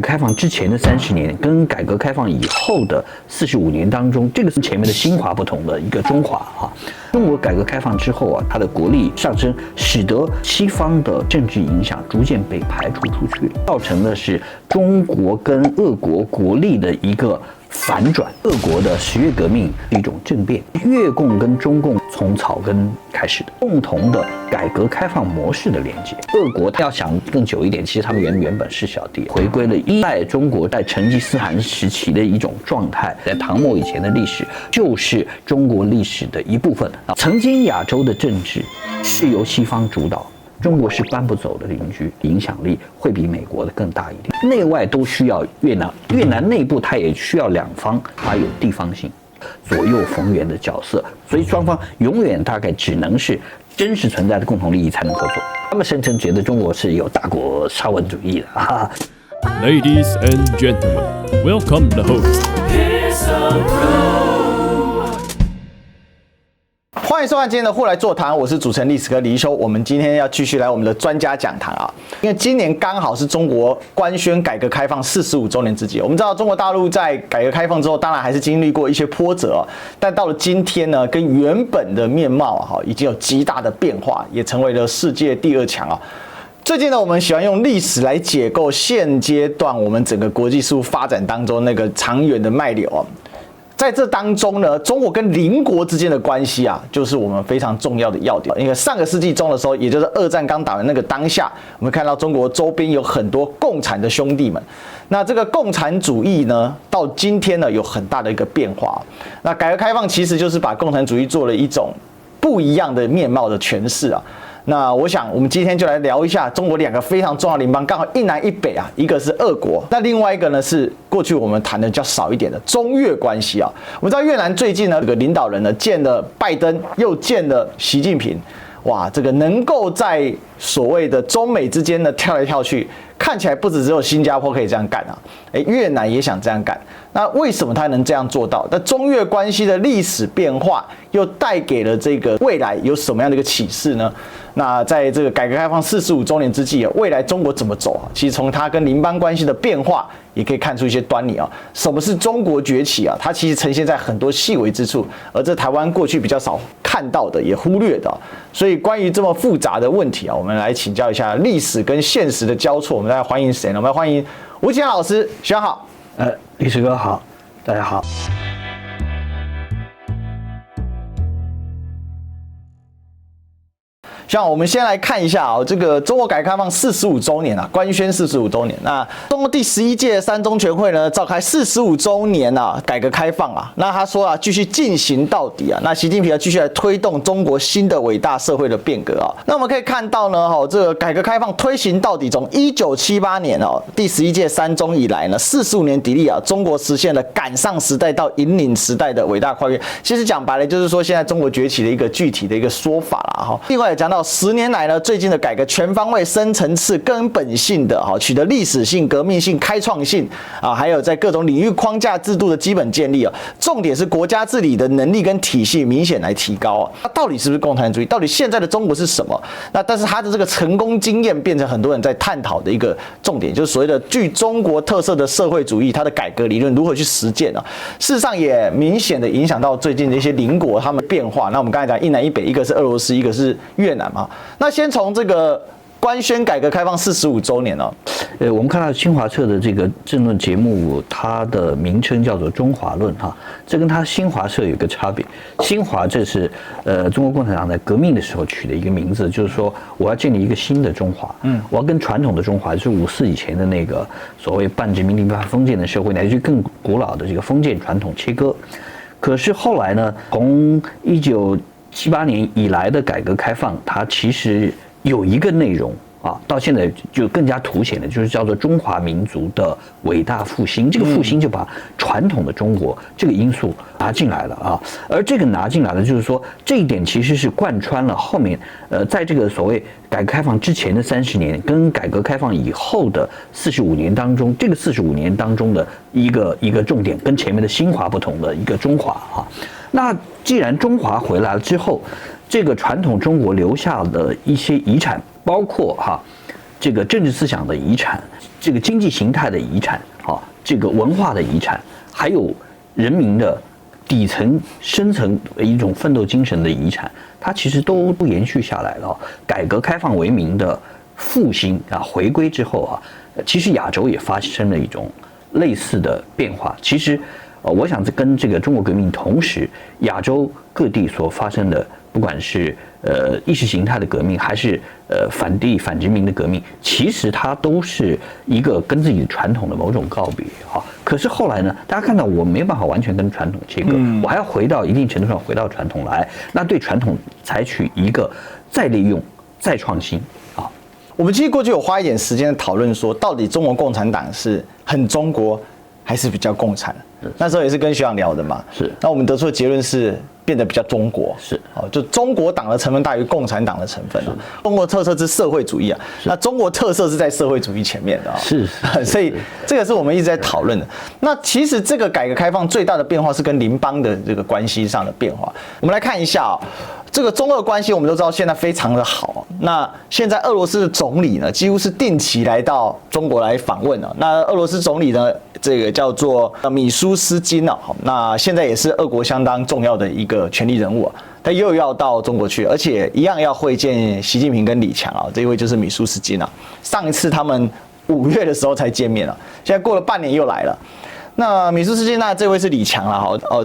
开放之前的30年跟改革开放以后的45年当中，这个是前面的新华不同的一个中华啊。中国改革开放之后啊，它的国力上升，使得西方的政治影响逐渐被排除出去，造成的是中国跟俄国国力的一个反转。俄国的10月革命是一种政变，越共跟中共从草根开始的共同的改革开放模式的连接。俄国要想更久一点，其实他们原本是小弟，回归了依赖中国在成吉思汗时期的一种状态，在唐末以前的历史就是中国历史的一部分。曾经亚洲的政治是由西方主导，中国是搬不走的邻居，影响力会比美国的更大一点。内外都需要越南，越南内部它也需要两方，它有地方性左右逢源的角色，所以双方永远大概只能是真实存在的共同利益才能合作。他们声称觉得中国是有大国沙文主义的啊。Ladies and gentlemen, welcome the host. 欢迎收看今天的互来座谈，我是主持人历史哥李一修。我们今天要继续来我们的专家讲堂啊，因为今年刚好是中国官宣改革开放45周年之际。我们知道中国大陆在改革开放之后，当然还是经历过一些波折，但到了今天呢，跟原本的面貌啊，已经有极大的变化，也成为了世界第2强啊。最近呢，我们喜欢用历史来解构现阶段我们整个国际事务发展当中那个长远的脉流啊。在这当中呢，中国跟邻国之间的关系啊，就是我们非常重要的要点。因为上个世纪中的时候，也就是2战刚打完那个当下，我们看到中国周边有很多共产的兄弟们。那这个共产主义呢，到今天呢，有很大的一个变化。那改革开放其实就是把共产主义做了一种不一样的面貌的诠释啊。那我想，我们今天就来聊一下中国2个非常重要的邻邦，刚好一南一北啊，一个是俄国，那另外一个呢是过去我们谈的较少一点的中越关系啊。我们知道越南最近呢，这个领导人呢见了拜登，又见了习近平，哇，这个能够在所谓的中美之间呢跳来跳去，看起来不只有新加坡可以这样干啊，越南也想这样干。那为什么他能这样做到？那中越关系的历史变化又带给了这个未来有什么样的一个启示呢？那在这个改革开放45周年之际啊，未来中国怎么走啊？其实从它跟邻邦关系的变化，也可以看出一些端倪啊。什么是中国崛起啊？它其实呈现在很多细微之处，而这台湾过去比较少看到的，也忽略的。所以关于这么复杂的问题啊，我们来请教一下历史跟现实的交错。我们来欢迎谁呢？我们来欢迎吴启阳老师，学长好。历史哥好，大家好。像我们先来看一下啊，这个中国改革开放45周年啊，官宣45周年。那中国第11届3中全会呢，召开45周年啊，改革开放啊。那他说啊，继续进行到底啊。那习近平要继续来推动中国新的伟大社会的变革啊。那我们可以看到呢，这个改革开放推行到底，从1978年第11届3中以来呢，45年砥砺啊，中国实现了赶上时代到引领时代的伟大跨越。其实讲白了，就是说现在中国崛起的一个具体的一个说法啦哈。另外也讲到10年来呢，最近的改革全方位、深层次、根本性的取得历史性、革命性、开创性啊，还有在各种领域框架制度的基本建立啊，重点是国家治理的能力跟体系明显来提高啊。它到底是不是共产主义？到底现在的中国是什么？那但是它的这个成功经验变成很多人在探讨的一个重点，就是所谓的具中国特色的社会主义，它的改革理论如何去实践啊？事实上也明显的影响到最近的一些邻国他们变化。那我们刚才讲一南一北，一个是俄罗斯，一个是越南嘛。那先从这个官宣改革开放45周年哦，我们看到新华社的这个政论节目，它的名称叫做《中华论》哈，这跟它新华社有一个差别。新华这是中国共产党在革命的时候取的一个名字，就是说我要建立一个新的中华，我要跟传统的中华，就是54以前的那个所谓半殖民地半封建的社会，乃至更古老的这个封建传统切割。可是后来呢，从1978年以来的改革开放，它其实有一个内容啊，到现在就更加凸显的，就是叫做中华民族的伟大复兴。这个复兴就把传统的中国这个因素拿进来了啊，而这个拿进来了，就是说这一点其实是贯穿了后面在这个所谓改革开放之前的30年跟改革开放以后的45年当中，这个45年当中的一个重点，跟前面的新华不同的一个中华啊。那既然中华回来了之后，这个传统中国留下的一些遗产，包括这个政治思想的遗产，这个经济形态的遗产，这个文化的遗产，还有人民的底层、深层一种奋斗精神的遗产，它其实都延续下来了。改革开放为名的复兴回归之后其实亚洲也发生了一种类似的变化。其实，我想跟这个中国革命同时，亚洲各地所发生的，不管是意识形态的革命，还是反帝反殖民的革命，其实它都是一个跟自己的传统的某种告别可是后来呢，大家看到我没办法完全跟传统切割，我还要回到一定程度上回到传统来，那对传统采取一个再利用、再创新我们其实过去有花一点时间讨论说，到底中国共产党是很中国还是比较共产？那时候也是跟学长聊的嘛。是。那我们得出的结论是变得比较中国。是。就中国党的成分大于共产党的成分中国特色是社会主义那中国特色是在社会主义前面的是。所以这个是我们一直在讨论的。那其实这个改革开放最大的变化是跟邻邦的这个关系上的变化。我们来看一下这个中俄关系，我们都知道现在非常的好。那现在俄罗斯的总理呢，几乎是定期来到中国来访问那俄罗斯总理呢，这个叫做米舒斯金那现在也是俄国相当重要的一个权力人物他又要到中国去，而且一样要会见习近平跟李强这一位就是米舒斯金上一次他们5月的时候才见面现在过了半年又来了。那米舒斯金，那这位是李强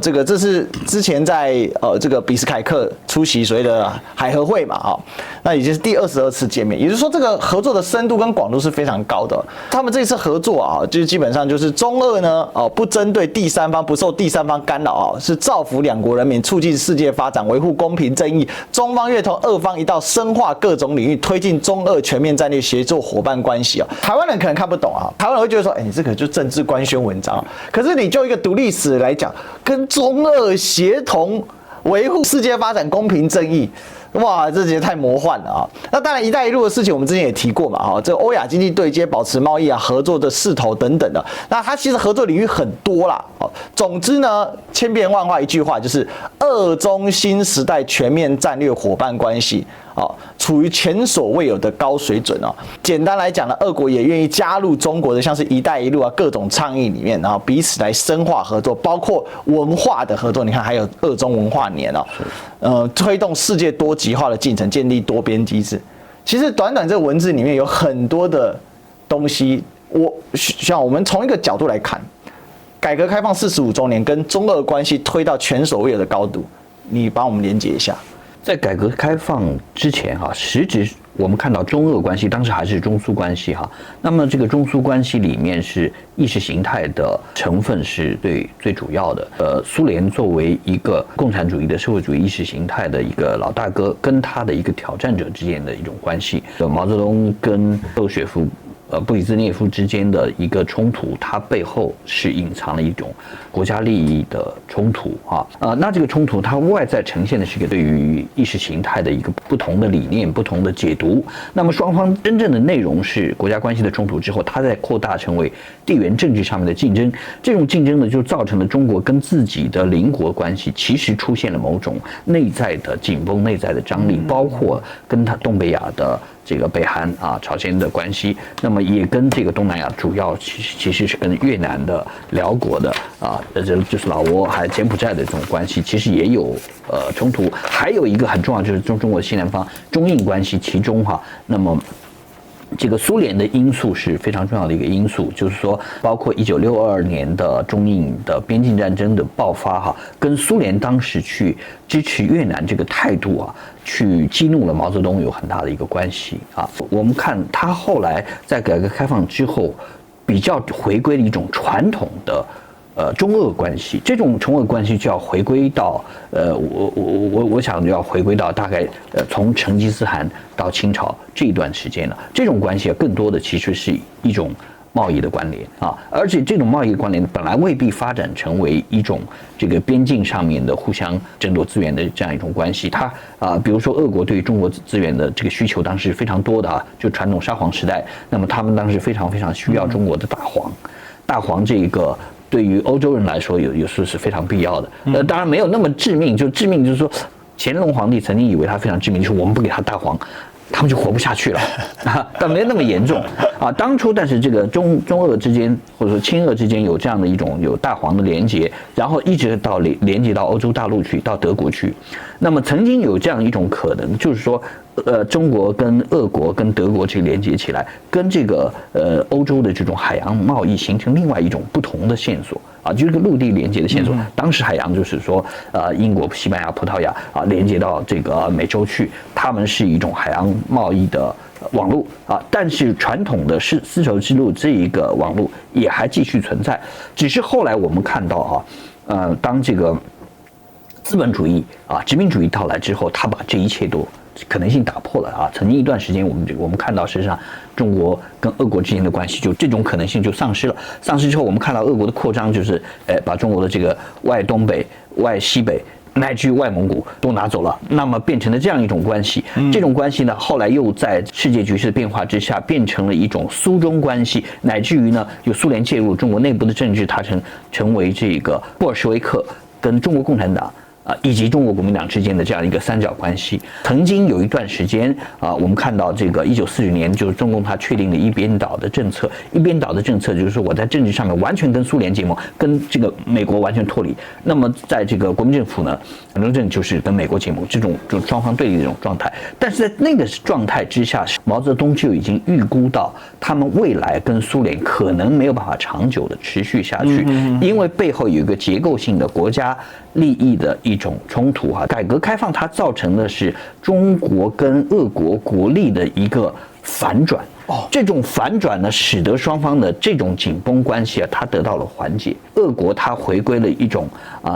这是之前在这个比斯凯克出席所谓的海合会嘛那已经是第22次见面，也就是说这个合作的深度跟广度是非常高的。他们这次合作就是基本上就是中俄呢不针对第三方，不受第三方干扰是造福两国人民，促进世界发展，维护公平正义。中方愿同俄方一道深化各种领域，推进中俄全面战略协作伙伴关系台湾人可能看不懂台湾人会觉得说，你这个就政治官宣文章可是你就一个读历史来讲，跟中俄协同维护世界发展公平正义，哇，这也太魔幻了那当然，一带一路的事情我们之前也提过嘛这个欧亚经济对接、保持贸易合作的势头等等的，那它其实合作领域很多啦总之呢，千变万化一句话就是俄中新时代全面战略伙伴关系处于前所未有的高水准简单来讲呢，俄国也愿意加入中国的像是一带一路各种倡议里面，然后彼此来深化合作，包括文化的合作。你看还有俄中文化年推动世界多极化的进程，建立多边机制。其实短短这个文字里面有很多的东西，像我们从一个角度来看，改革开放45周年跟中俄关系推到前所未有的高度，你帮我们连结一下。在改革开放之前实质我们看到中俄关系当时还是中苏关系那么这个中苏关系里面是意识形态的成分是最主要的。苏联作为一个共产主义的社会主义意识形态的一个老大哥，跟他的一个挑战者之间的一种关系。毛泽东跟赫鲁雪夫布里兹涅夫之间的一个冲突，它背后是隐藏了一种国家利益的冲突那这个冲突它外在呈现的是一个对于意识形态的一个不同的理念、不同的解读。那么双方真正的内容是国家关系的冲突之后，它再扩大成为地缘政治上面的竞争。这种竞争呢，就造成了中国跟自己的邻国关系其实出现了某种内在的紧绷、内在的张力，包括跟它东北亚的这个北韩朝鲜的关系，那么也跟这个东南亚主要其实是跟越南的、辽国的就是老挝还有柬埔寨的这种关系，其实也有冲突。还有一个很重要就是中国西南方中印关系，其中那么这个苏联的因素是非常重要的一个因素，就是说，包括1962年的中印的边境战争的爆发跟苏联当时去支持越南这个态度去激怒了毛泽东有很大的一个关系我们看他后来在改革开放之后，比较回归了一种传统的中俄关系，这种中俄关系就要回归到我想就要回归到大概从成吉思汗到清朝这一段时间了。这种关系更多的其实是一种贸易的关联而且这种贸易关联本来未必发展成为一种这个边境上面的互相争夺资源的这样一种关系。它比如说俄国对于中国资源的这个需求当时非常多的就传统沙皇时代，那么他们当时非常非常需要中国的大黄这个。对于欧洲人来说，有时候是非常必要的。当然没有那么致命，就致命就是说，乾隆皇帝曾经以为他非常致命，就是我们不给他大黄，他们就活不下去了但没那么严重啊。当初但是这个中俄之间或者说亲俄之间有这样的一种有大黄的连结，然后一直到连接到欧洲大陆去，到德国去。那么曾经有这样一种可能，就是说中国跟俄国跟德国去连接起来，跟这个欧洲的这种海洋贸易形成另外一种不同的线索啊，就是个陆地连接的线索。当时海洋就是说英国、西班牙、葡萄牙啊连接到这个美洲去，他们是一种海洋贸易的网络啊，但是传统的丝绸之路这一个网络也还继续存在，只是后来我们看到当这个资本主义殖民主义到来之后，他把这一切都可能性打破了啊。曾经一段时间，我们看到实际上中国跟俄国之间的关系就这种可能性就丧失了。丧失之后，我们看到俄国的扩张就是把中国的这个外东北、外西北乃至于外蒙古都拿走了，那么变成了这样一种关系。这种关系呢，后来又在世界局势的变化之下，变成了一种苏中关系，乃至于呢，有苏联介入中国内部的政治，它成为这个布尔什维克跟中国共产党以及中国国民党之间的这样一个三角关系。曾经有一段时间我们看到这个1940年，就是中共他确定了一边倒的政策。一边倒的政策就是说，我在政治上面完全跟苏联结盟，跟这个美国完全脱离。那么在这个国民政府呢，反正政就是跟美国结盟，这种双方对立的这种状态。但是在那个状态之下，毛泽东就已经预估到他们未来跟苏联可能没有办法长久的持续下去，因为背后有一个结构性的国家利益的一种冲突改革开放它造成的是中国跟俄国国力的一个反转。这种反转呢，使得双方的这种紧绷关系它得到了缓解。俄国它回归了一种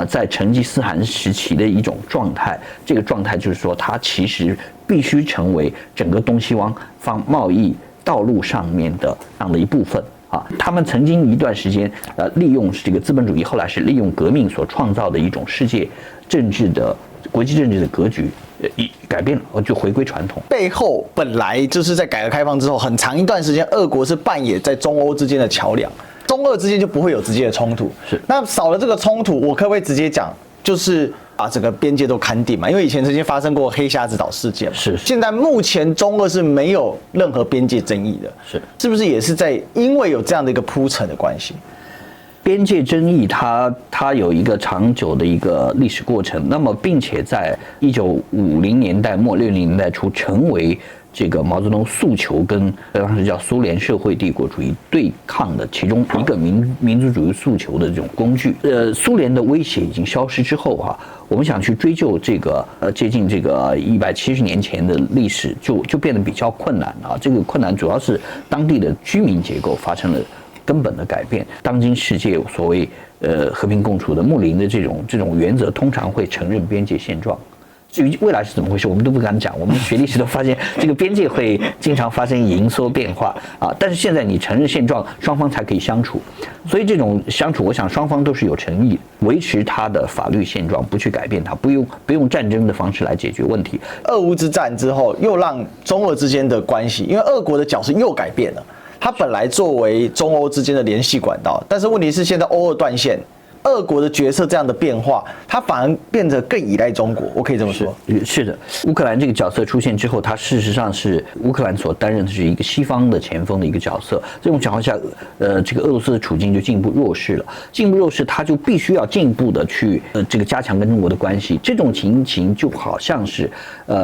在成吉思汗时期的一种状态。这个状态就是说，它其实必须成为整个东西方贸易道路上面的这样的一部分。他们曾经一段时间利用这个资本主义，后来是利用革命所创造的一种世界政治的国际政治的格局改变了，就回归传统。背后本来就是在改革开放之后很长一段时间，俄国是扮演在中欧之间的桥梁，中俄之间就不会有直接的冲突。是，那少了这个冲突，我可不可以直接讲，就是把整个边界都勘定嘛？因为以前曾经发生过黑瞎子岛事件嘛。是。现在目前中俄是没有任何边界争议的。是不是也是在因为有这样的一个铺陈的关系？边界争议它有一个长久的一个历史过程，那么并且在1950年代末60年代初成为这个毛泽东诉求跟当时叫苏联社会帝国主义对抗的其中一个民族主义诉求的这种工具。苏联的威胁已经消失之后我们想去追究这个接近这个170年前的历史，就变得比较困难这个困难主要是当地的居民结构发生了根本的改变。当今世界有所谓和平共处的睦邻的这种原则，通常会承认边界现状。至于未来是怎么回事，我们都不敢讲。我们学历史都发现，这个边界会经常发生营缩变化但是现在你承认现状，双方才可以相处。所以这种相处，我想双方都是有诚意，维持它的法律现状，不去改变它，不用战争的方式来解决问题。俄乌之战之后，又让中俄之间的关系，因为俄国的角色又改变了。它本来作为中欧之间的联系管道，但是问题是现在欧俄断线，俄国的角色这样的变化，它反而变得更依赖中国，我可以这么说。是的，乌克兰这个角色出现之后，它事实上是乌克兰所担任的是一个西方的前锋的一个角色。这种情况下，这个俄罗斯的处境就进一步弱势了。进一步弱势，它就必须要进一步的去这个加强跟中国的关系。这种情形就好像是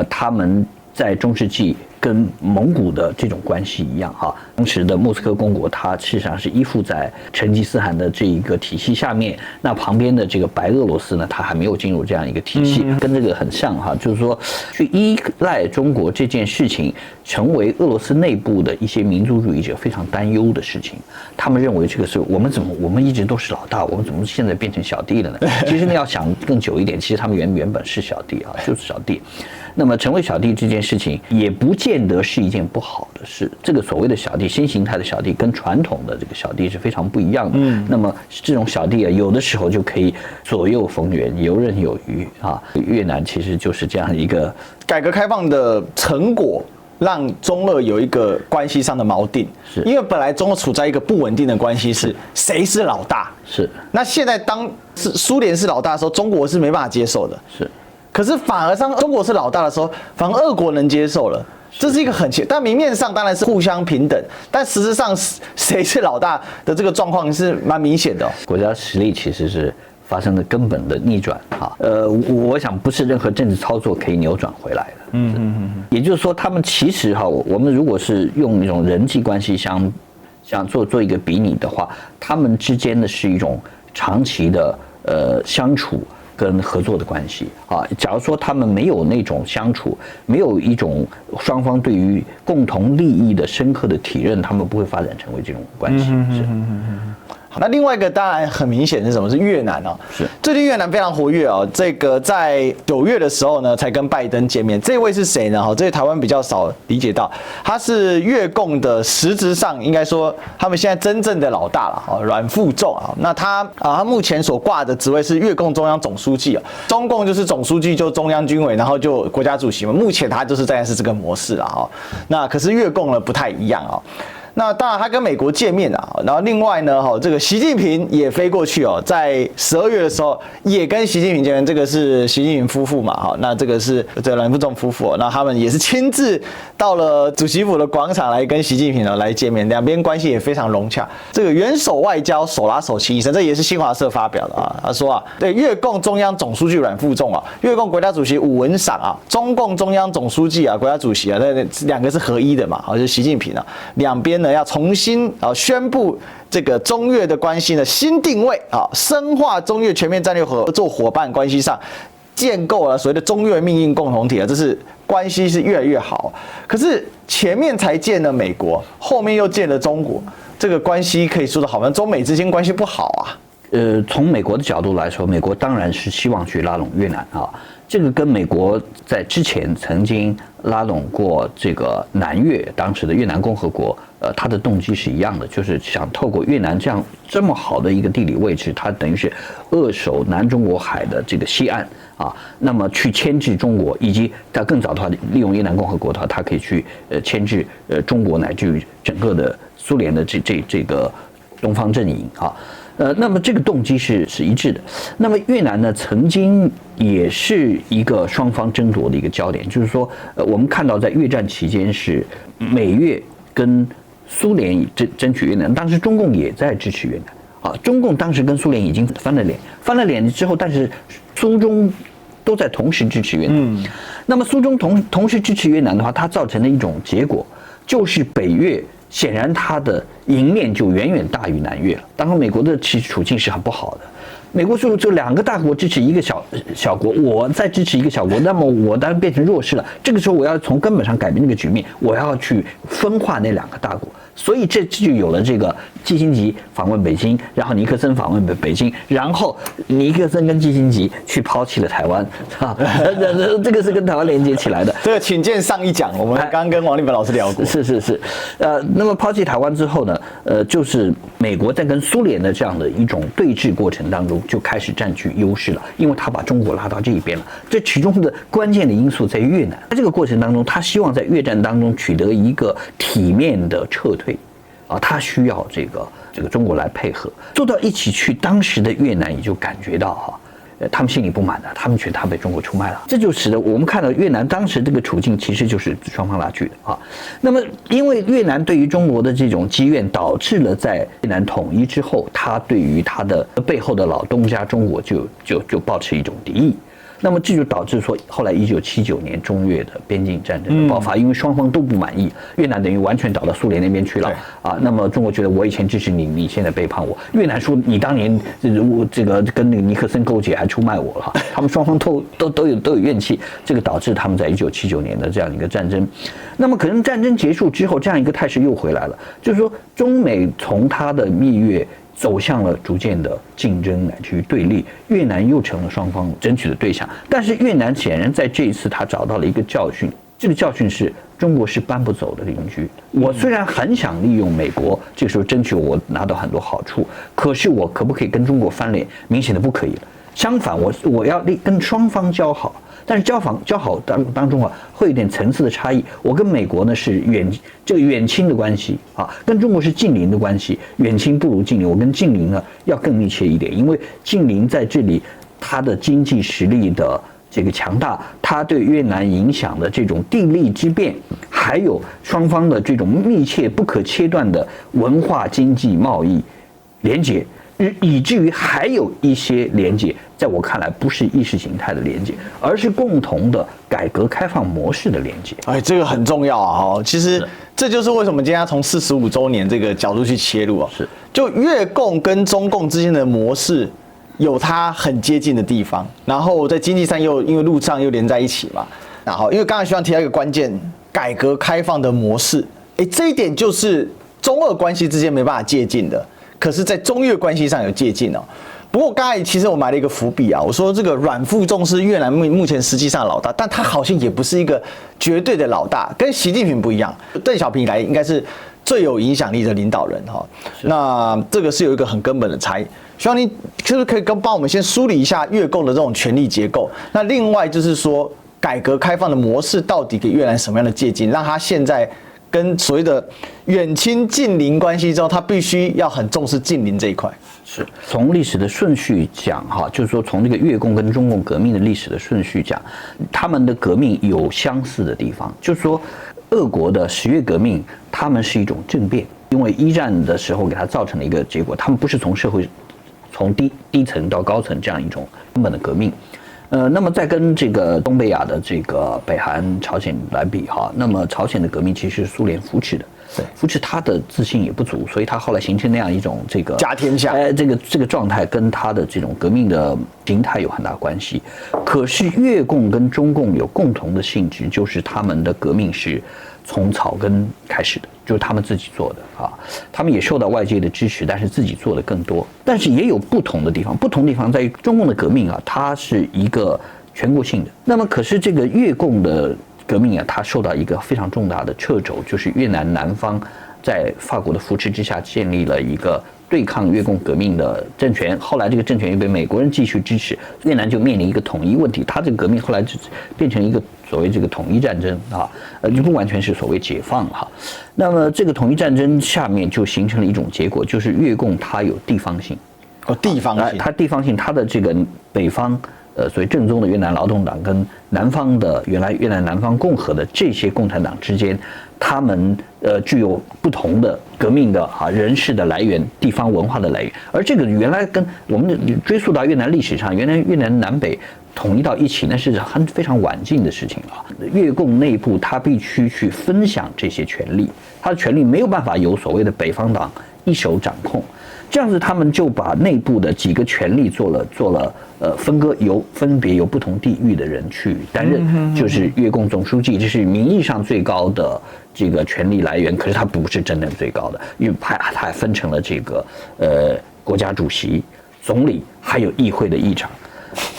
他们在中世纪跟蒙古的这种关系一样当时的莫斯科公国，它事实上是依附在成吉思汗的这一个体系下面。那旁边的这个白俄罗斯呢，它还没有进入这样一个体系，跟这个很像就是说去依赖中国这件事情，成为俄罗斯内部的一些民族主义者非常担忧的事情。他们认为这个是我们一直都是老大，我们怎么现在变成小弟了呢？其实你要想更久一点，其实他们原本是小弟就是小弟。那么成为小弟这件事情也不见得是一件不好的事。这个所谓的小弟，新形态的小弟跟传统的这个小弟是非常不一样的。那么这种小弟有的时候就可以左右逢源，游刃有余越南其实就是这样一个改革开放的成果，让中俄有一个关系上的锚定。是因为本来中俄处在一个不稳定的关系，是谁是老大？是。那现在当苏联是老大的时候，中国是没办法接受的。是。可是反而当中国是老大的时候，反而俄国能接受了。这是一个但明面上当然是互相平等，但实质上谁是老大的这个状况是蛮明显的哦。国家实力其实是发生了根本的逆转啊。我想不是任何政治操作可以扭转回来的。也就是说，他们其实我们如果是用一种人际关系想做一个比拟的话，他们之间的是一种长期的相处跟合作的关系啊。假如说他们没有那种相处，没有一种双方对于共同利益的深刻的体认，他们不会发展成为这种关系。好，那另外一个当然很明显是什么？是越南哦。是最近越南非常活跃哦。这个在9月的时候呢，才跟拜登见面。这位是谁呢？这台湾比较少理解到，他是越共的实质上应该说他们现在真正的老大了阮富仲啊。那他目前所挂的职位是越共中央总书记啊。中共就是总书记就中央军委，然后就国家主席嘛。目前他就是大概是这个模式啊。那可是越共呢不太一样啊。那当然，他跟美国见面啊，然后另外呢，这个习近平也飞过去哦，在12月的时候也跟习近平见面，这个是习近平夫妇嘛，那这个是这阮富仲夫妇，那他们也是亲自到了主席府的广场来跟习近平来见面，两边关系也非常融洽，这个元首外交手拉手情谊深，这也是新华社发表的啊，他说对越共中央总书记阮富仲越共国家主席武文赏中共中央总书记国家主席那两个是合一的嘛，就是习近平两边呢要重新宣布这个中越的关系呢新定位深化中越全面战略合作伙伴关系上建构了所谓的中越命运共同体这是关系是越来越好。可是前面才见了美国，后面又见了中国，这个关系可以说得好吗？中美之间关系不好啊。从美国的角度来说，美国当然是希望去拉拢越南这个跟美国在之前曾经拉拢过这个南越当时的越南共和国，它的动机是一样的，就是想透过越南这么好的一个地理位置，它等于是扼守南中国海的这个西岸那么去牵制中国，以及它更早的话，利用越南共和国的话，它可以去牵制中国乃至于整个的苏联的这个东方阵营那么这个动机是一致的。那么越南呢，曾经也是一个双方争夺的一个焦点，就是说，我们看到在越战期间是美越跟苏联争取越南，当时中共也在支持越南中共当时跟苏联已经翻了脸之后，但是苏中都在同时支持越南。那么苏中同时支持越南的话，它造成的一种结果就是北越显然它的赢面就远远大于南越了。当然，美国的处境是很不好的。美国说就两个大国支持一个小国，我再支持一个小国，那么我当然变成弱势了。这个时候我要从根本上改变这个局面，我要去分化那两个大国。所以这就有了这个基辛格访问北京，然后尼克森访问北京，然后尼克森跟基辛格去抛弃了台湾这个是跟台湾连接起来的。这个请见上一讲，我们刚刚跟王立本老师聊过。是，那么抛弃台湾之后呢，就是美国在跟苏联的这样的一种对峙过程当中就开始占据优势了，因为他把中国拉到这一边了。这其中的关键的因素在于越南，在这个过程当中，他希望在越战当中取得一个体面的撤退。他需要这个中国来配合，坐到一起去，当时的越南也就感觉到他们心里不满的，他们觉得他被中国出卖了，这就使得我们看到越南当时这个处境其实就是双方拉锯的那么因为越南对于中国的这种积怨，导致了在越南统一之后，他对于他的背后的老东家中国就抱持一种敌意。那么这就导致说，后来1979年中越的边境战争的爆发，因为双方都不满意，越南等于完全倒到苏联那边去了那么中国觉得我以前支持你，你现在背叛我；越南说你当年这个跟那个尼克森勾结，还出卖我了。他们双方都有怨气，这个导致他们在1979年的这样一个战争。那么可能战争结束之后，这样一个态势又回来了，就是说中美从它的蜜月走向了逐渐的竞争乃至于对立，越南又成了双方争取的对象。但是越南显然在这一次他找到了一个教训，这个教训是中国是搬不走的邻居。我虽然很想利用美国这个时候争取我拿到很多好处，可是我可不可以跟中国翻脸？明显的不可以了。相反，我要跟双方交好。但是交好当中会有点层次的差异。我跟美国呢是远亲的关系跟中国是近邻的关系，远亲不如近邻。我跟近邻呢要更密切一点，因为近邻在这里它的经济实力的这个强大，它对越南影响的这种地利之便，还有双方的这种密切不可切断的文化、经济、贸易连结，以至于还有一些连结，在我看来不是意识形态的连结，而是共同的改革开放模式的连结。这个很重要啊！其实这就是为什么今天要从45周年这个角度去切入啊。是，就越共跟中共之间的模式有它很接近的地方，然后在经济上又因为路上又连在一起嘛。然后因为刚才徐阳提到一个关键，改革开放的模式，这一点就是中俄关系之间没办法借鉴的，可是在中越关系上有借鉴哦。不过刚才其实我埋了一个伏笔啊，我说这个阮富仲是越南目前实际上的老大，但他好像也不是一个绝对的老大，跟习近平不一样。邓小平以来应该是最有影响力的领导人哈。那这个是有一个很根本的差异。希望你是不是可以帮我们先梳理一下越共的这种权力结构？那另外就是说，改革开放的模式到底给越南什么样的借鉴，让他现在跟所谓的远亲近邻关系中，他必须要很重视近邻这一块。是从历史的顺序讲哈，就是说从这个越共跟中共革命的历史的顺序讲，他们的革命有相似的地方，就是说俄国的10月革命，他们是一种政变，因为一战的时候给它造成了一个结果，他们不是从社会从低层到高层这样一种根本的革命。那么再跟这个东北亚的这个北韩、朝鲜来比哈，那么朝鲜的革命其实是苏联扶持的，对，扶持他的自信也不足，所以他后来形成那样一种这个家天下，这个状态跟他的这种革命的形态有很大关系。可是越共跟中共有共同的性质，就是他们的革命是从草根开始的，就是他们自己做的啊，他们也受到外界的支持，但是自己做的更多。但是也有不同的地方，不同地方在于中共的革命啊，它是一个全国性的。那么可是这个越共的革命啊，它受到一个非常重大的掣肘，就是越南南方在法国的扶持之下建立了一个对抗越共革命的政权，后来这个政权又被美国人继续支持，越南就面临一个统一问题。它这个革命后来就变成一个所谓这个统一战争啊，就不完全是所谓解放哈。那么这个统一战争下面就形成了一种结果，就是越共它有地方性，地方性，它地方性，它的这个北方所谓正宗的越南劳动党跟南方的原来越南南方共和的这些共产党之间，他们具有不同的革命的人士的来源、地方文化的来源，而这个原来跟我们追溯到越南历史上，原来越南南北统一到一起，那是非常晚近的事情了。越共内部他必须去分享这些权利，他的权利没有办法由所谓的北方党一手掌控。这样子，他们就把内部的几个权力做了分割，分别由不同地域的人去担任，就是越共总书记，这是名义上最高的这个权力来源，可是它不是真正最高的，因为它还分成了这个国家主席、总理，还有议会的议长，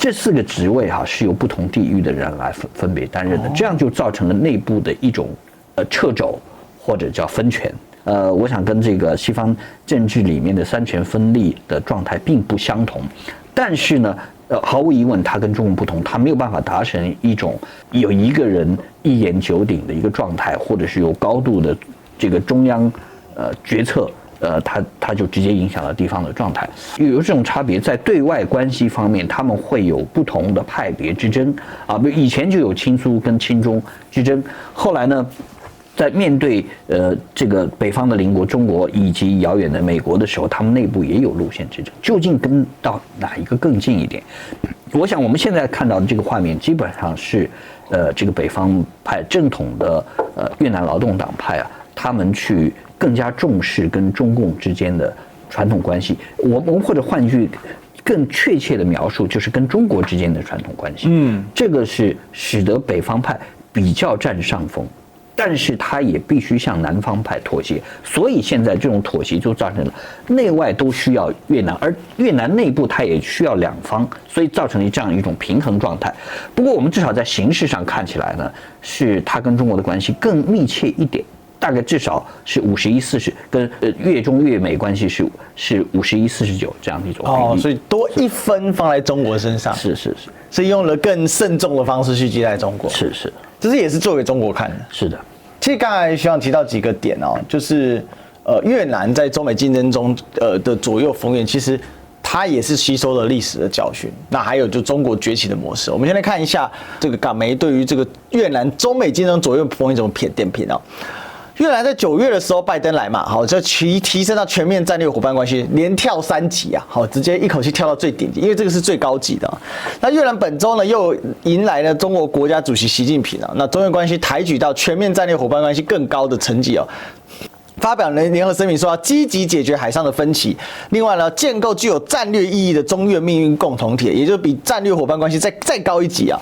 这4个职位是由不同地域的人来分别担任的，这样就造成了内部的一种掣肘或者叫分权。我想跟这个西方政治里面的三权分立的状态并不相同，但是呢，毫无疑问，它跟中共不同，它没有办法达成一种有一个人一言九鼎的一个状态，或者是有高度的这个中央决策，它就直接影响了地方的状态。有这种差别，在对外关系方面，他们会有不同的派别之争啊，比如以前就有亲苏跟亲中之争，后来呢，在面对这个北方的邻国中国以及遥远的美国的时候，他们内部也有路线之争，究竟跟到哪一个更近一点？我想我们现在看到的这个画面，基本上是这个北方派正统的越南劳动党派啊，他们去更加重视跟中共之间的传统关系。我们或者换句更确切的描述，就是跟中国之间的传统关系。这个是使得北方派比较占上风。但是他也必须向南方派妥协，所以现在这种妥协就造成了内外都需要越南，而越南内部他也需要两方，所以造成了这样一种平衡状态。不过我们至少在形式上看起来呢，是他跟中国的关系更密切一点，大概至少是51-40，跟越中越美关系是51-49这样的一种比例。所以多1分放在中国身上，是用了更慎重的方式去接待中国，这也是做给中国看的。是的。其实刚才徐阳提到几个点哦，就是越南在中美竞争中的左右逢源，其实它也是吸收了历史的教训。那还有就中国崛起的模式，我们先来看一下这个港媒对于这个越南中美竞争左右逢源怎么点评啊。越南在9月的时候，拜登来嘛，好，就提升到全面战略伙伴关系，连跳3级啊，好，直接一口气跳到最顶级，因为这个是最高级的。那越南本周呢，又迎来了中国国家主席习近平啊，那中越关系抬举到全面战略伙伴关系更高的层级哦。发表联合声明说要积极解决海上的分歧，另外呢，建构具有战略意义的中越命运共同体，也就是比战略伙伴关系再高一级啊。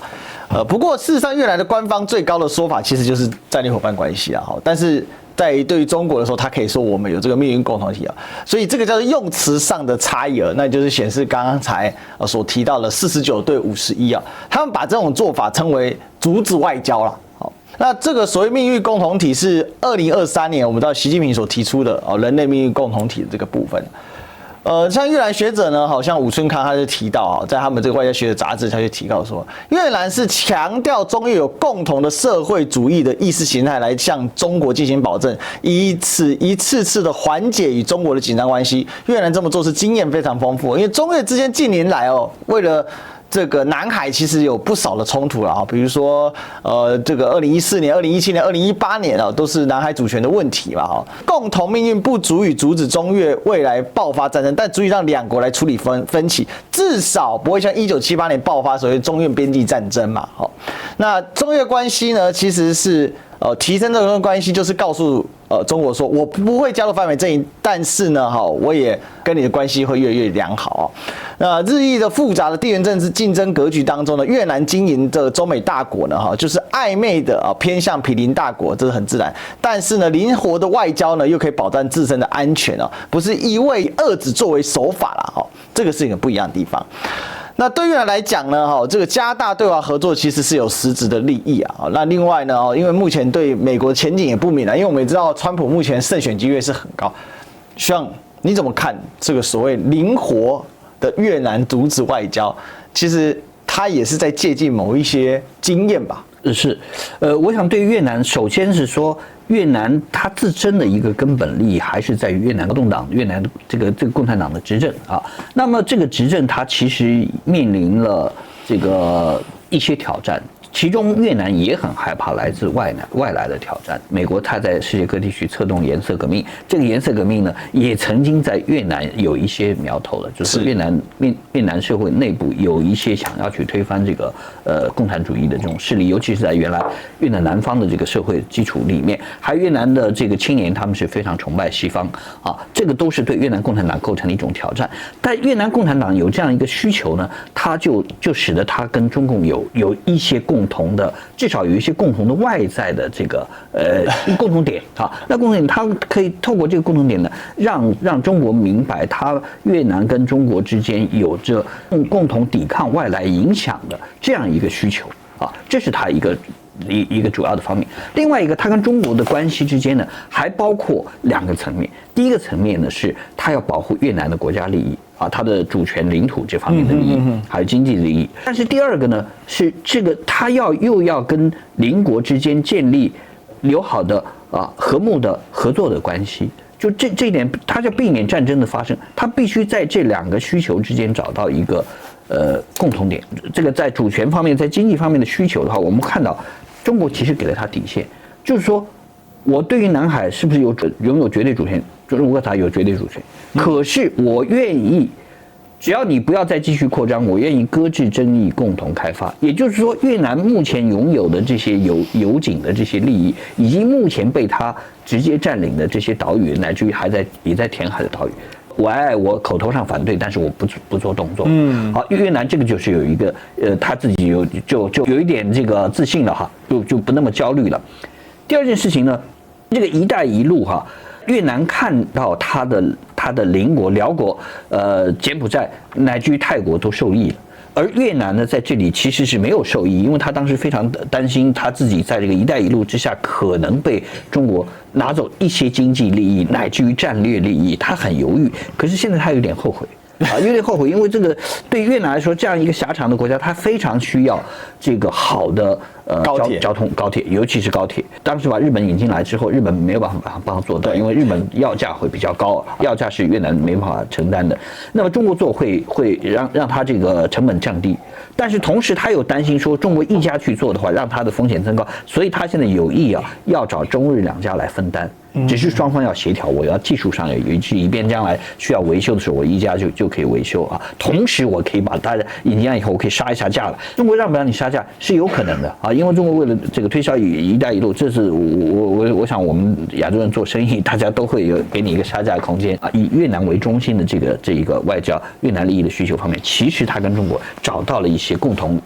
不过事实上，越南的官方最高的说法其实就是战略伙伴关系啊，好，但是在对于中国的时候，他可以说我们有这个命运共同体啊，所以这个叫做用词上的差异那就是显示刚才所提到的49对51啊，他们把这种做法称为竹子外交啦。好，那这个所谓命运共同体是2023年我们知道习近平所提出的人类命运共同体的这个部分。像越南学者呢，好像武春康他就提到在他们这个外交学的杂志，他就提到说，越南是强调中越有共同的社会主义的意识形态来向中国进行保证，以此一次次的缓解与中国的紧张关系。越南这么做是经验非常丰富，因为中越之间近年来为了这个南海其实有不少的冲突了啊，比如说这个2014年、2017年、2018年都是南海主权的问题嘛哈。共同命运不足以阻止中越未来爆发战争，但足以让两国来处理分歧，至少不会像1978年爆发所谓中越边境战争嘛。好，那中越关系呢，其实是提升这种关系，就是告诉中国说，我不会加入反美阵营，但是呢，我也跟你的关系会越来越良好。那日益的复杂的地缘政治竞争格局当中呢，越南经营的中美大国呢，就是暧昧的偏向毗邻大国，这是很自然。但是呢，灵活的外交呢，又可以保障自身的安全不是一味遏制作为手法啦。这个是一个不一样的地方。那对越南来讲呢，这个加大对华合作其实是有实质的利益啊。那另外呢，因为目前对美国前景也不明朗，因为我们也知道川普目前胜选机会是很高。像你怎么看这个所谓灵活的越南阻止外交？其实他也是在借鉴某一些经验吧。是，我想对越南，首先是说越南它自身的一个根本利益还是在于越南劳动党、越南这个共产党的执政啊。那么这个执政它其实面临了这个一些挑战。其中越南也很害怕来自外来的挑战。美国它在世界各地去策动颜色革命，这个颜色革命呢，也曾经在越南有一些苗头了，就是越南社会内部有一些想要去推翻这个共产主义的这种势力，尤其是在原来越南南方的这个社会基础里面，还有越南的这个青年，他们是非常崇拜西方啊，这个都是对越南共产党构成的一种挑战。但越南共产党有这样一个需求呢，它就使得它跟中共有一些共同的，至少有一些共同的外在的这个共同点啊。那共同点，它可以透过这个共同点呢，让中国明白，它越南跟中国之间有着共同抵抗外来影响的这样一个需求啊，这是它一个主要的方面。另外一个，它跟中国的关系之间呢，还包括两个层面。第一个层面呢，是它要保护越南的国家利益啊，它的主权、领土这方面的利益，还有经济利益。但是第二个呢，是这个它又要跟邻国之间建立友好的和睦的合作的关系。就这一点，它就避免战争的发生，它必须在这两个需求之间找到一个共同点。这个在主权方面，在经济方面的需求的话，我们看到中国其实给了它底线，就是说我对于南海是不是拥有绝对主权，中国它有绝对主权，可是我愿意，只要你不要再继续扩张，我愿意搁置争议，共同开发。也就是说，越南目前拥有的这些油井的这些利益，以及目前被它直接占领的这些岛屿，乃至于也在填海的岛屿，我口头上反对，但是我不做动作。好，越南这个就是有一个他自己就有一点这个自信了哈，就不那么焦虑了。第二件事情呢，这个“一带一路”哈，越南看到它的邻国辽国、柬埔寨乃至于泰国都受益了。而越南呢，在这里其实是没有受益，因为他当时非常担心他自己在这个“一带一路”之下可能被中国拿走一些经济利益，乃至于战略利益，他很犹豫。可是现在他有点后悔有点后悔，因为这个对越南来说，这样一个狭长的国家，它非常需要这个好的高铁，尤其是高铁。当时把日本引进来之后，日本没有办法帮他做到，因为日本要价会比较高，要价是越南没办法承担的。那么中国做会让它这个成本降低，但是同时他又担心说中国一家去做的话，让它的风险增高，所以他现在有意要找中日两家来分担。只是双方要协调，我要技术上有一致，以便将来需要维修的时候，我一家就可以维修啊。同时，我可以把大家引进来以后，我可以杀一下价了。中国让不让你杀价是有可能的啊，因为中国为了这个推销“一带一路”，这是我想我们亚洲人做生意，大家都会有给你一个杀价的空间啊。以越南为中心的这一个外交越南利益的需求方面，其实他跟中国找到了一些共同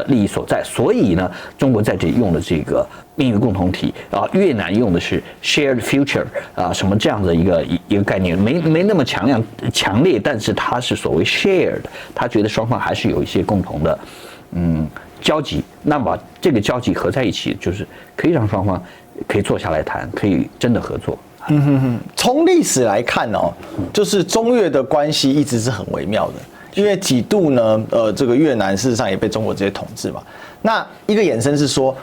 利益所在，所以呢，中国在这里用的这个命运共同体啊，越南用的是 shared future 啊，什么这样的一个概念，没那么强烈，但是它是所谓 shared， 他觉得双方还是有一些共同的交集，那么这个交集合在一起，就是可以让双方可以坐下来谈，可以真的合作。从历史来看哦，就是中越的关系一直是很微妙的。因为几度呢，这个越南事实上也被中国直接统治嘛。那一个衍生是说，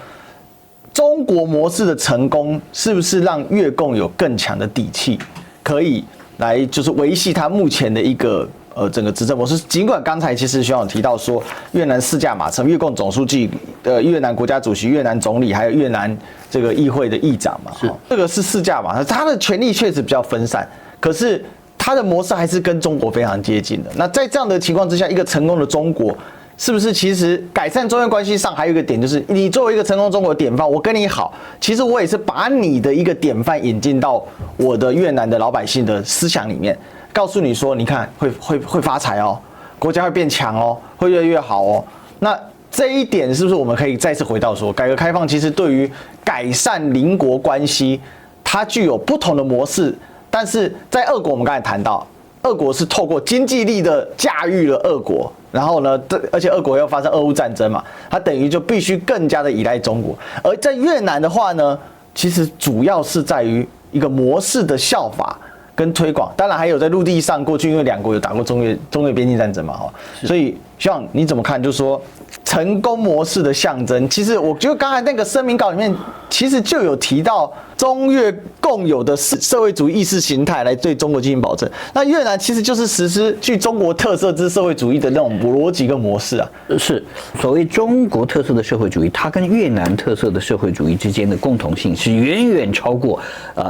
中国模式的成功是不是让越共有更强的底气，可以来就是维系它目前的一个整个执政模式？尽管刚才其实学长提到说，越南4驾马车，越共总书记、越南国家主席、越南总理，还有越南这个议会的议长嘛，这个是4驾马车，他的权力确实比较分散，可是它的模式还是跟中国非常接近的。那在这样的情况之下，一个成功的中国，是不是其实改善中越关系上还有一个点，就是你作为一个成功中国的典范，我跟你好，其实我也是把你的一个典范引进到我的越南的老百姓的思想里面，告诉你说，你看会发财哦，国家会变强哦，会越来越好哦。那这一点是不是我们可以再次回到说，改革开放其实对于改善邻国关系，它具有不同的模式？但是在俄国，我们刚才谈到，俄国是透过经济力的驾驭了俄国，然后呢，而且俄国又发生俄乌战争嘛，它等于就必须更加的依赖中国。而在越南的话呢，其实主要是在于一个模式的效法跟推广，当然还有在陆地上，过去因为两国有打过中越边境战争嘛，所以希望你怎么看？就是说成功模式的象征，其实我觉得刚才那个声明稿里面其实就有提到中越共有的社会主义意识形态来对中国进行保证。那越南其实就是实施具中国特色之社会主义的那种逻辑跟模式啊。是所谓中国特色的社会主义，它跟越南特色的社会主义之间的共同性是远远超过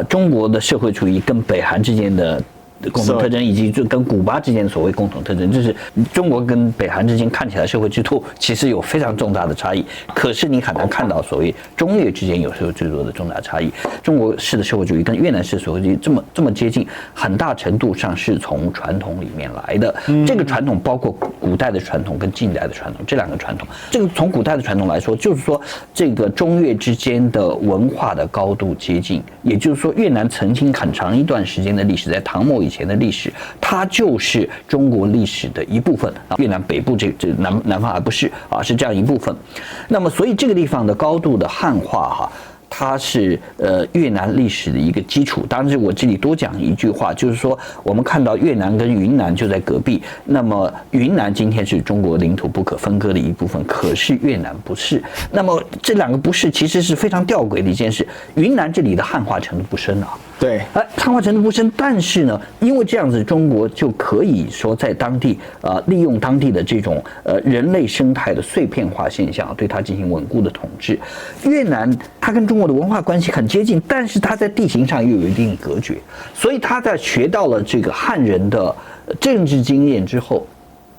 中国的社会主义跟北韩之间的共同特征，以及跟古巴之间的所谓共同特征，就是中国跟北韩之间看起来社会制度其实有非常重大的差异，可是你很难看到所谓中越之间有社会制度的重大差异。中国式的社会主义跟越南式社会主义这么接近，很大程度上是从传统里面来的。这个传统包括古代的传统跟近代的传统这两个传统。这个从古代的传统来说，就是说这个中越之间的文化的高度接近，也就是说越南曾经很长一段时间的历史，在唐末以前的历史，它就是中国历史的一部分。越南北部这南方还不是啊，是这样一部分。那么，所以这个地方的高度的汉化它是越南历史的一个基础。当然，我这里多讲一句话，就是说我们看到越南跟云南就在隔壁，那么云南今天是中国领土不可分割的一部分，可是越南不是。那么这两个不是，其实是非常吊诡的一件事。云南这里的汉化程度不深啊。对，汉化程度不深，但是呢，因为这样子，中国就可以说在当地利用当地的这种人类生态的碎片化现象，对它进行稳固的统治。越南它跟中国的文化关系很接近，但是它在地形上又有一定隔绝，所以它在学到了这个汉人的政治经验之后，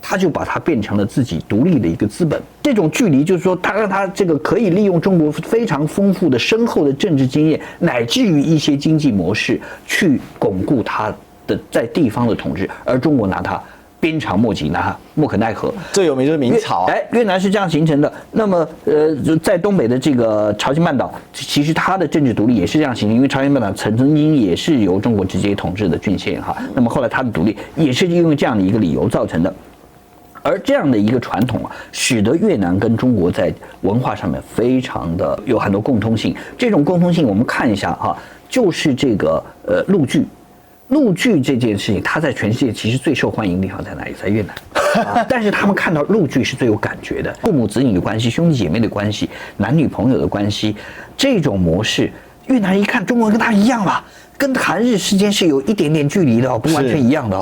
他就把它变成了自己独立的一个资本。这种距离就是说，他让他这个可以利用中国非常丰富的深厚的政治经验，乃至于一些经济模式，去巩固他的在地方的统治，而中国拿它鞭长莫及，拿它莫可奈何。最有名就是明朝，越南是这样形成的。那么在东北的这个朝鲜半岛，其实它的政治独立也是这样形成，因为朝鲜半岛曾经也是由中国直接统治的郡县那么后来它的独立也是因为这样的一个理由造成的。而这样的一个传统使得越南跟中国在文化上面非常的有很多共通性。这种共通性我们看一下就是这个陆剧。陆剧这件事情，它在全世界其实最受欢迎的地方在哪里？在越南。但是他们看到陆剧是最有感觉的，父母子女的关系、兄弟姐妹的关系、男女朋友的关系，这种模式，越南人一看中国人跟他一样了，跟韩日之间是有一点点距离的，不完全一样的，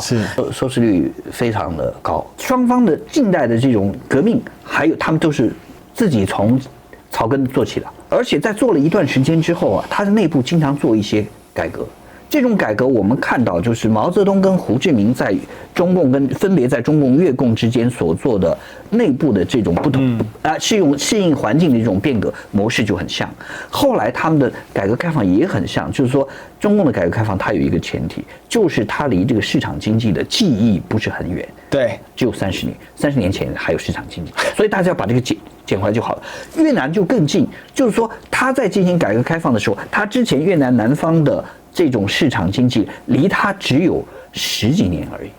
收视率非常的高。双方的近代的这种革命，还有他们都是自己从草根做起的，而且在做了一段时间之后啊，他的内部经常做一些改革。这种改革我们看到，就是毛泽东跟胡志明在中共分别在中共越共之间所做的内部的这种不同适应环境的这种变革模式就很像。后来他们的改革开放也很像，就是说中共的改革开放它有一个前提，就是它离这个市场经济的记忆不是很远，对，只有30年，30年前还有市场经济，所以大家要把这个捡回来就好了。越南就更近，就是说他在进行改革开放的时候，他之前越南南方的这种市场经济离他只有10几年而已，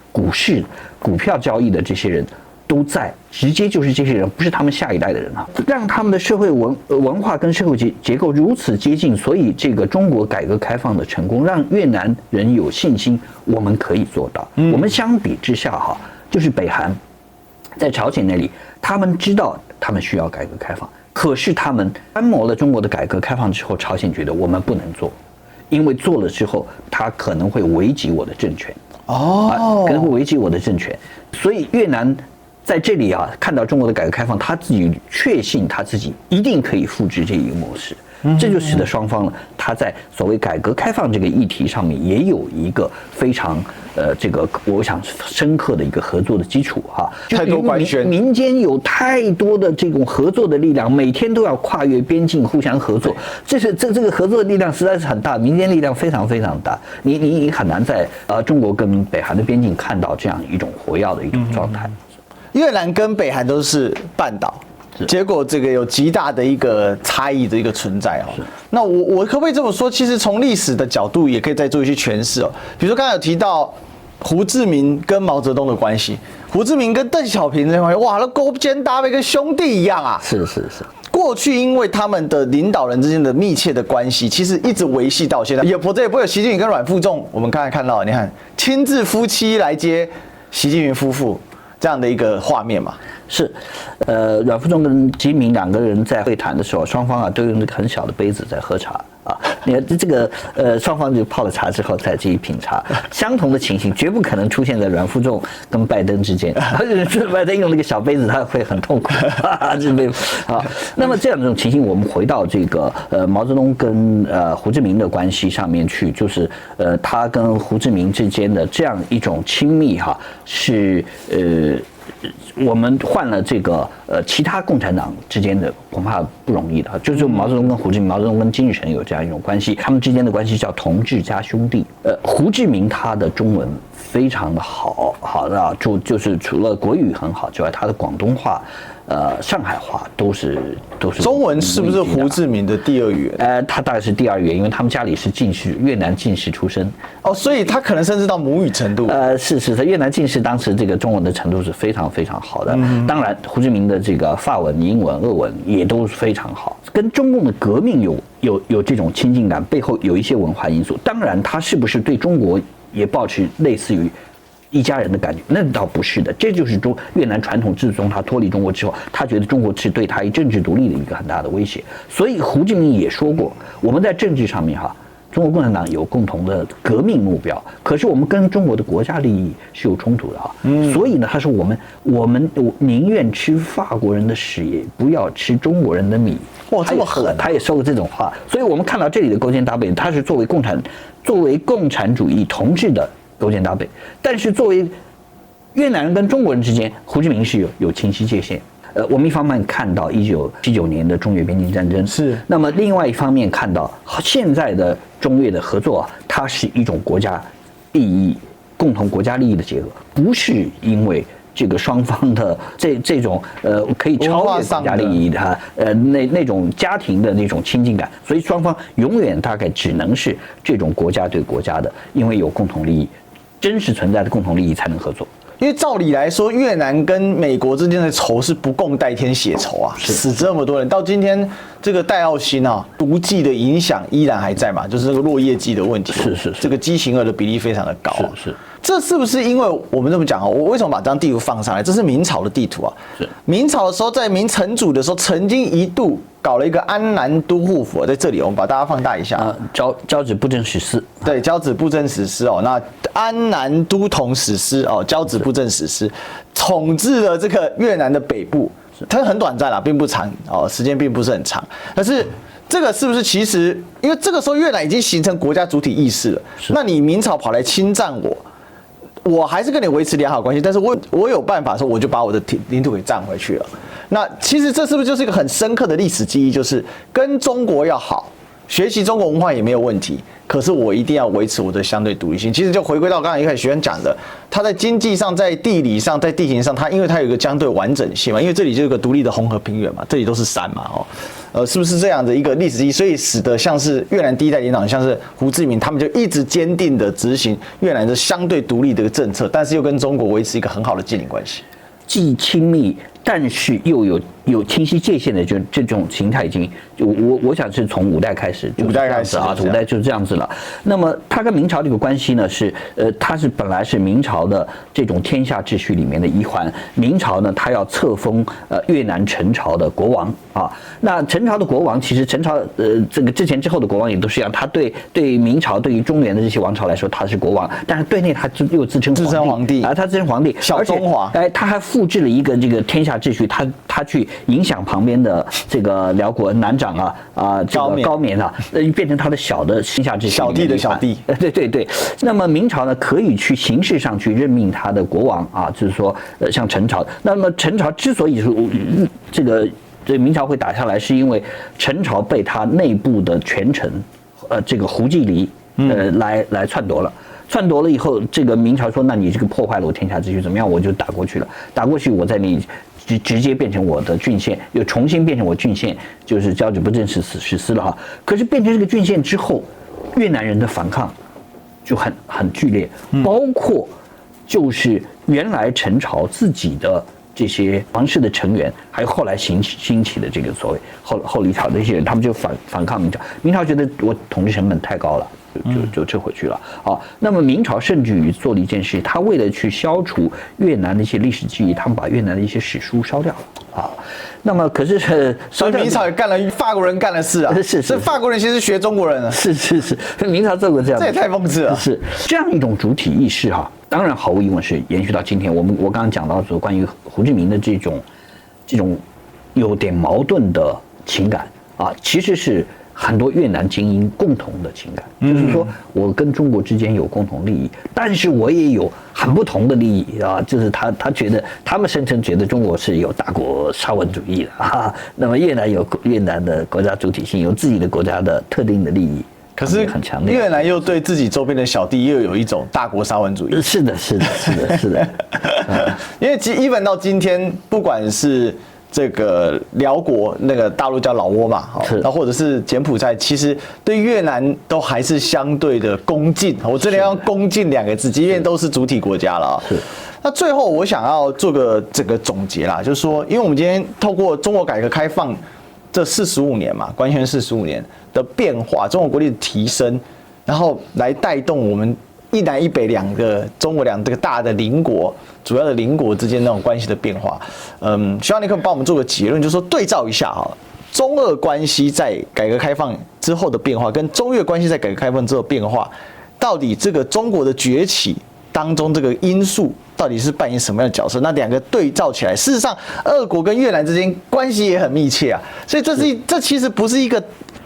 股票交易的这些人都在，直接就是这些人，不是他们下一代的人啊，让他们的社会文化跟社会结构如此接近，所以这个中国改革开放的成功，让越南人有信心，我们可以做到。我们相比之下哈，就是北韩，在朝鲜那里，他们知道他们需要改革开放，可是他们观摩了中国的改革开放之后，朝鲜觉得我们不能做。因为做了之后，它可能会危及我的政权，可能会危及我的政权，所以越南在这里啊，看到中国的改革开放，他自己确信他自己一定可以复制这一个模式，这就使得双方呢，他在所谓改革开放这个议题上面也有一个非常这个我想深刻的一个合作的基础哈。太多官宣，民间有太多的这种合作的力量，每天都要跨越边境互相合作，这个合作的力量实在是很大，民间力量非常非常大，你很难在中国跟北韩的边境看到这样一种活跃的一种状态。越南跟北韩都是半岛。结果这个有极大的一个差异的一个存在哦。那我可不可以这么说？其实从历史的角度也可以再做一些诠释哦。比如说刚才有提到胡志明跟毛泽东的关系，胡志明跟邓小平的关系，哇，那勾肩搭背跟兄弟一样啊。是。过去因为他们的领导人之间的密切的关系，其实一直维系到现在。也不会有习近平跟阮富仲，我们刚才看到，你看亲自夫妻来接习近平夫妇这样的一个画面嘛。是，阮富仲跟习近平两个人在会谈的时候，双方啊都用这个很小的杯子在喝茶啊。你看这个双方就泡了茶之后再继续品茶，相同的情形绝不可能出现在阮富仲跟拜登之间。拜登用那个小杯子，他会很痛苦这杯啊。那么这样一种情形，我们回到这个毛泽东跟胡志明的关系上面去，就是他跟胡志明之间的这样一种亲密哈，是我们换了这个其他共产党之间的恐怕不容易的，就是毛泽东跟胡志明、毛泽东跟金日成有这样一种关系，他们之间的关系叫同志加兄弟。胡志明他的中文非常的好的，就是除了国语很好之外，他的广东话、上海话都是。中文是不是胡志明的第二语言？他大概是第二语言，因为他们家里是进士，越南进士出身。哦，所以他可能甚至到母语程度。是，在越南进士当时这个中文的程度是非常非常好的。当然，胡志明的这个法文、英文、俄文也都非常好，跟中共的革命有这种亲近感，背后有一些文化因素。当然，他是不是对中国也保持类似于一家人的感觉，那倒不是的，这就是越南传统自从他脱离中国之后，他觉得中国是对他政治独立的一个很大的威胁。所以胡志明也说过，我们在政治上面哈，中国共产党有共同的革命目标，可是我们跟中国的国家利益是有冲突的啊。所以呢，他说我们宁愿吃法国人的屎，也不要吃中国人的米。哇，这么狠！他也说过这种话，所以我们看到这里的勾肩搭背，他是作为共产主义同志的勾肩搭背，但是作为越南人跟中国人之间，胡志明是有清晰界限。我们一方面看到1979年的中越边境战争，是，那么另外一方面看到现在的中越的合作，它是一种国家利益、共同国家利益的结合，不是因为这个双方的这种可以超越国家利益的那种家庭的那种亲近感，所以双方永远大概只能是这种国家对国家的，因为有共同利益，真实存在的共同利益才能合作。因为照理来说，越南跟美国之间的仇是不共戴天血仇啊，死这么多人，到今天这个戴奥辛啊，毒剂的影响依然还在嘛，就是这个落叶剂的问题，是，这个畸形儿的比例非常的高啊，是。这是不是因为我们这么讲啊？我为什么把这张地图放上来？这是明朝的地图啊。是明朝的时候，在明成祖的时候，曾经一度搞了一个安南都护府，在这里我们把大家放大一下啊。交趾布政使司，对，交趾布政使司哦。那安南都统使司哦，交趾布政使司统治了这个越南的北部，它很短暂啦，并不长哦，时间并不是很长。但是这个是不是其实因为这个时候越南已经形成国家主体意识了？那你明朝跑来侵占我还是跟你维持良好关系，但是我有办法说，我就把我的领土给占回去了。那其实这是不是就是一个很深刻的历史记忆？就是跟中国要好，学习中国文化也没有问题，可是我一定要维持我的相对独立性。其实就回归到刚才一开始学员讲的，它在经济上、在地理上、在地形上，因为它有一个相对完整性嘛，因为这里就有个独立的红河平原嘛，这里都是山嘛，是不是这样的一个历史记忆？所以使得像是越南第一代领导人，像是胡志明，他们就一直坚定的执行越南的相对独立的一个政策，但是又跟中国维持一个很好的近邻关系，既亲密，但是又有清晰界限的这种形态，已经我想是从五代开始，五代开始啊，五代就是这样子了。那么它跟明朝这个关系呢，是它是本来是明朝的这种天下秩序里面的一环。明朝呢，它要册封越南陈朝的国王啊。那陈朝的国王，其实陈朝这个之前之后的国王也都是一样，他对明朝对于中原的这些王朝来说他是国王，但是对内他又自称皇帝啊，他自称皇帝，小中华，他还复制了一个这个天下秩序，他去影响旁边的这个辽国南长这个高棉啊，变成他的小的天下秩序，小弟的小弟，对。那么明朝呢，可以去形式上去任命他的国王啊，就是说像陈朝。那么陈朝之所以是这明朝会打下来，是因为陈朝被他内部的权臣这个胡季离来篡夺了。篡夺了以后，这个明朝说，那你这个破坏了我天下秩序，怎么样？我就打过去了，打过去我在你直接变成我的郡县，又重新变成我郡县，就是交趾布政使司了哈。可是变成这个郡县之后，越南人的反抗就很剧烈，包括就是原来陈朝自己的这些皇室的成员，还有后来兴起的这个所谓后黎朝的这些人，他们就反抗明朝。明朝觉得我统治成本太高了，就撤回去了。好，那么明朝甚至于做了一件事，他为了去消除越南的一些历史记忆，他们把越南的一些史书烧掉了啊。那么可是所以明朝也干了法国人干的事啊，是法国人其实学中国人啊，是，明朝做过这样的事，这也太讽刺了。是这样一种主体意识哈，当然毫无疑问是延续到今天。我刚刚讲到说关于胡志明的这种有点矛盾的情感啊，其实是很多越南精英共同的情感，就是说我跟中国之间有共同利益，但是我也有很不同的利益啊，就是他觉得他们声称觉得中国是有大国沙文主义的啊，那么越南有越南的国家主体性，有自己的国家的特定的利益。可是很强烈，越南又对自己周边的小弟又有一种大国沙文主义。是的。因为even到今天，不管是这个辽国，那个大陆叫老挝嘛，那或者是柬埔寨，其实对越南都还是相对的恭敬。我这里要用恭敬两个字，即便都是主体国家了。是。那最后我想要做个这个总结啦，就是说，因为我们今天透过中国改革开放这45年嘛，官宣45年的变化，中国国力的提升，然后来带动我们一南一北中国这个大的邻国，主要的邻国之间那种关系的变化。希望你可以帮我们做个结论，就是说对照一下哈，中俄关系在改革开放之后的变化，跟中越关系在改革开放之后的变化，到底这个中国的崛起当中这个因素到底是扮演什么样的角色？那两个对照起来，事实上，俄国跟越南之间关系也很密切啊。所以这其实不是一个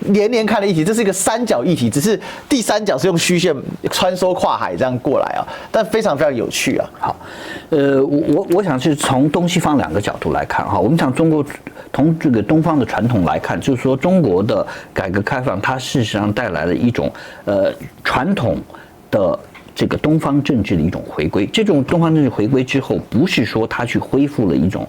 连看的议题，这是一个三角议题，只是第三角是用虚线穿梭跨海这样过来啊，但非常非常有趣啊。好，我想是从东西方两个角度来看哈。我们讲中国从这个东方的传统来看，就是说中国的改革开放，它事实上带来了一种传统的这个东方政治的一种回归。这种东方政治回归之后，不是说他去恢复了一种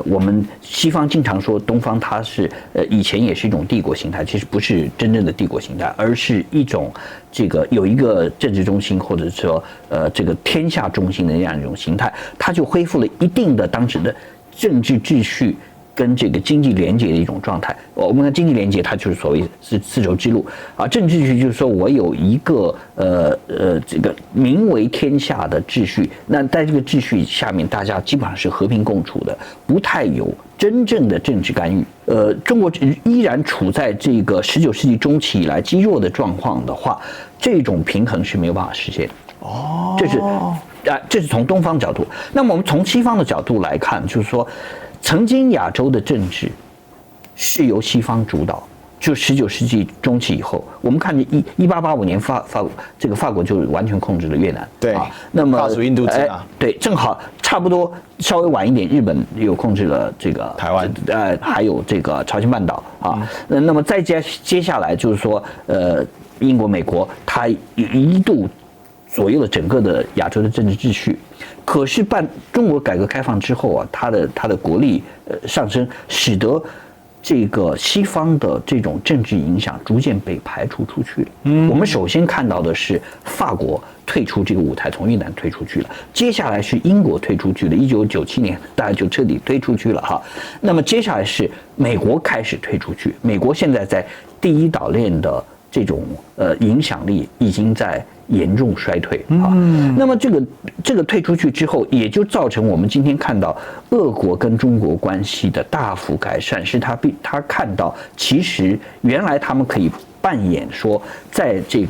我们西方经常说东方它是以前也是一种帝国形态，其实不是真正的帝国形态，而是一种这个有一个政治中心或者说这个天下中心的这样一种形态，它就恢复了一定的当时的政治秩序跟这个经济联结的一种状态。我们的经济联结，它就是所谓是丝绸之路啊。政治秩序就是说我有一个这个名为天下的秩序，那在这个秩序下面，大家基本上是和平共处的，不太有真正的政治干预。中国依然处在这个19世纪中期以来积弱的状况的话，这种平衡是没有办法实现。哦，这是从东方角度。那么我们从西方的角度来看，就是说，曾经亚洲的政治是由西方主导。就19世纪中期以后，我们看见1885年法国就完全控制了越南。对啊，那么法属印度支啊，对，正好差不多稍微晚一点，日本又控制了这个台湾，还有这个朝鲜半岛啊。那么再接下来就是说，英国、美国，它一度左右了整个的亚洲的政治秩序。可是中国改革开放之后啊，它的国力上升，使得这个西方的这种政治影响逐渐被排除出去了。我们首先看到的是法国退出这个舞台，从越南退出去了。接下来是英国退出去了，1997年大家就彻底退出去了哈。那么接下来是美国开始退出去，美国现在在第一岛链的这种影响力已经在严重衰退啊。那么这个退出去之后，也就造成我们今天看到俄国跟中国关系的大幅改善，是他看到其实原来他们可以扮演说在这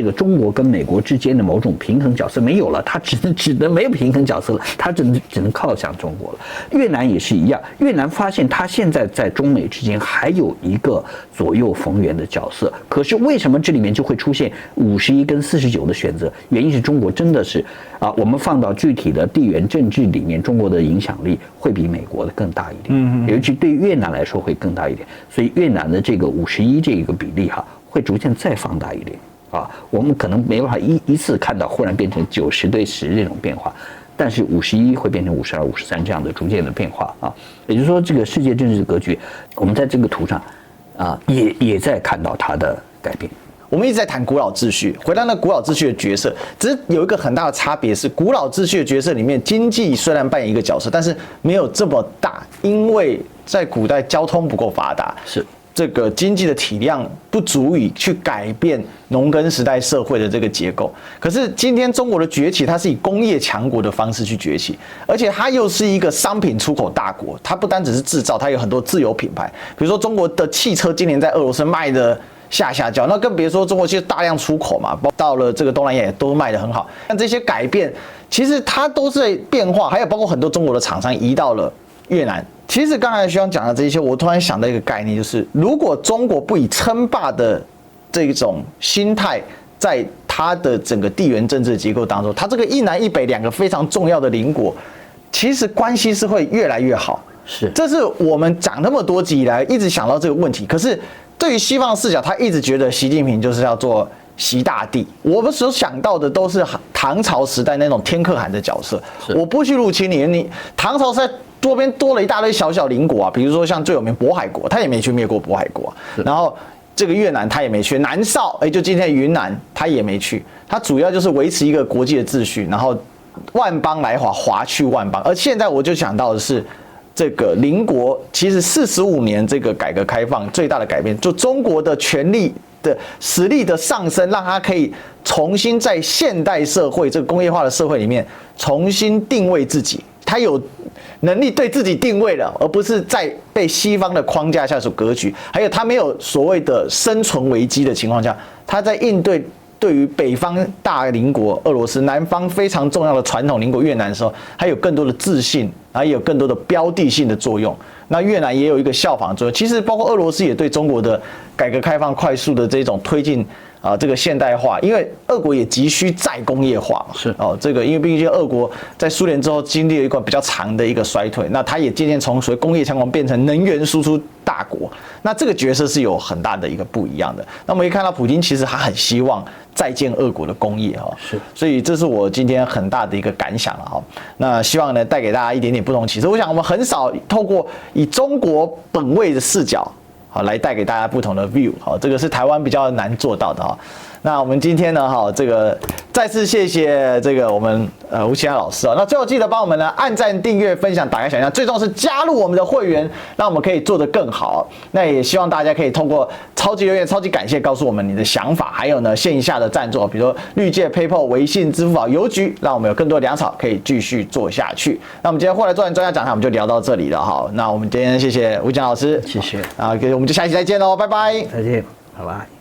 个中国跟美国之间的某种平衡角色没有了，他只能没有平衡角色了，他只能靠向中国了。越南也是一样，越南发现他现在在中美之间还有一个左右逢源的角色，可是为什么这里面就会出现51跟49的选择？原因是中国真的是啊，我们放到具体的地缘政治里面，中国的影响力会比美国的更大一点，尤其对越南来说会更大一点，所以越南的这个51这个比例哈，会逐渐再放大一点。啊，我们可能没办法一次看到忽然变成90-10这种变化，但是51会变成52、53这样的逐渐的变化啊。也就是说，这个世界政治格局，我们在这个图上啊，也在看到它的改变。我们一直在谈古老秩序，回到那古老秩序的角色，只是有一个很大的差别是，古老秩序的角色里面，经济虽然扮演一个角色，但是没有这么大，因为在古代交通不够发达，是。这个经济的体量不足以去改变农耕时代社会的这个结构。可是今天中国的崛起，它是以工业强国的方式去崛起，而且它又是一个商品出口大国。它不单只是制造，它有很多自有品牌。比如说中国的汽车今年在俄罗斯卖的下叫，那更别说中国其实大量出口嘛，到了这个东南亚也都卖得很好。但这些改变其实它都是在变化，还有包括很多中国的厂商移到了越南。其实刚才徐阳讲的这些，我突然想到一个概念，就是如果中国不以称霸的这种心态，在它的整个地缘政治结构当中，它这个一南一北两个非常重要的邻国，其实关系是会越来越好。是，这是我们讲那么多集以来一直想到这个问题。可是对于西方视角，他一直觉得习近平就是要做习大帝。我们所想到的都是唐朝时代那种天可汗的角色，我不去入侵你，唐朝时代多边多了一大堆小小邻国啊，比如说像最有名渤海国，他也没去灭过渤海国啊。然后这个越南他也没去，南绍就今天的云南他也没去，他主要就是维持一个国际的秩序，然后万邦来华，华去万邦。而现在我就想到的是，这个邻国其实45年这个改革开放最大的改变，就中国的权力的实力的上升，让它可以重新在现代社会这个工业化的社会里面重新定位自己。他有能力对自己定位了，而不是在被西方的框架下所格局。还有他没有所谓的生存危机的情况下，他在应对对于北方大邻国俄罗斯、南方非常重要的传统邻国越南的时候，还有更多的自信，然后也有更多的标的性的作用。那越南也有一个效仿作用。其实包括俄罗斯也对中国的改革开放快速的这种推进这个现代化，因为俄国也急需再工业化嘛。是这个因为毕竟俄国在苏联之后经历了一个比较长的一个衰退，那它也渐渐从所谓工业强国变成能源输出大国。那这个角色是有很大的一个不一样的。那我们可以看到，普丁其实他很希望再建俄国的工业哈，是，所以这是我今天很大的一个感想了哈。那希望呢带给大家一点点不同启示。我想我们很少透过以中国本位的视角，好来带给大家不同的 view， 好，这个是台湾比较难做到的哈。那我们今天呢，哈，这个再次谢谢这个我们吴启汉老师啊。那最后记得帮我们呢按赞、订阅、分享、打开小铃铛，最重要是加入我们的会员，让我们可以做得更好。那也希望大家可以通过超级留言、超级感谢告诉我们你的想法，还有呢线下的赞助，比如说绿界、PayPal、微信、支付宝、邮局，让我们有更多粮草可以继续做下去。那我们今天后来做完专家讲堂，我们就聊到这里了哈。那我们今天谢谢吴启汉老师，谢谢啊，我们就下期再见喽，拜拜，再见，拜拜。